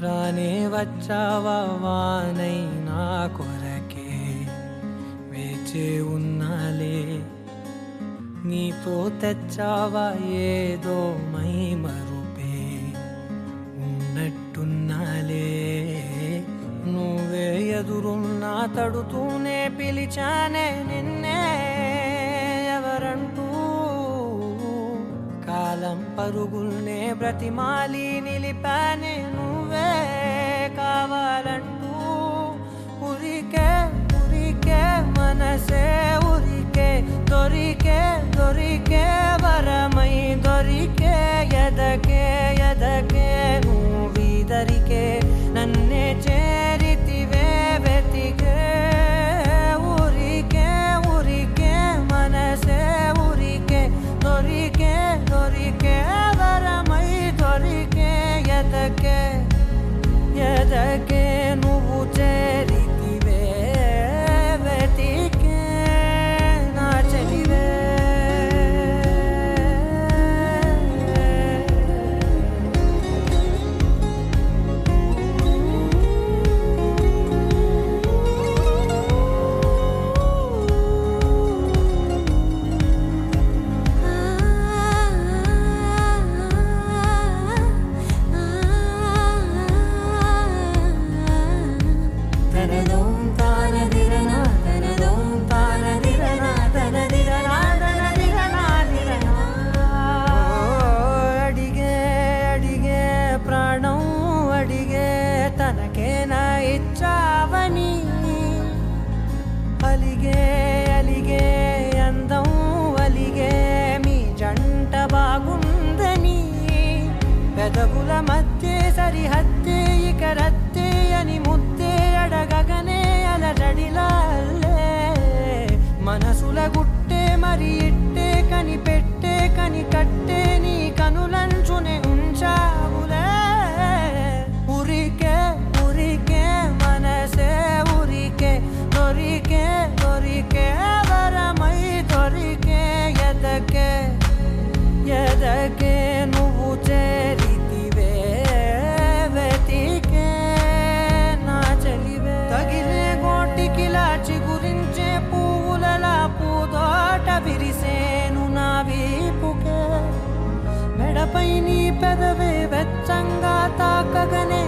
రానే వచ్చావా వానై నా కొరకే వేచే ఉన్నాలే నీతో తెచ్చావా ఏదో మై మరుపే ఉన్నట్టున్నాలే నువ్వే ఎదురున్నా తడుతూనే పిలిచానే నిన్నే ఎవరంటూ కాలం పరుగుల్నే బ్రతిమాలి నిలిపానే నువ్వే కావాలంటూ ఉరికే ఉరికే మనసే ఉరికే దొరికే దొరికే వరమై దొరికే ఎదకే ఎదకే నువ్విదరికే నన్నే చేరితివే వెతికే ఉరికే ఉరికే మనసే ఉరికే దొరికే దొరికే వరమై దొరికే ఎదకే ఎదకే నువ్వు చేరితివే వెతికే నా చెలివే తనకేనా ఇచ్చావని అలిగే అలిగే అందం అలిగే మీ జంట బాగుందని పెదవుల మధ్య సరిహద్దే ఇక రద్దే అని ముద్దే అడగగనే అలజడిలాల్లే మనసుల గుట్టే మరి ఇట్టే కనిపెట్టే కని కట్టే నీ కనులంచునే ఉంచావులే ఉరికే ఉరికే మనసే ఉరికే దొరికే దొరికే వరమై దొరికే ఎదకే ఎదకే నువ్వు చేరితివే వెతికే నా చెలివే తగిలే గోటికిలా చిగురించే పువ్వులలా పూదోట విరిసేను నా వీపుకే మెడపై నీ పెదవే వెచ్చంగా తాకగనే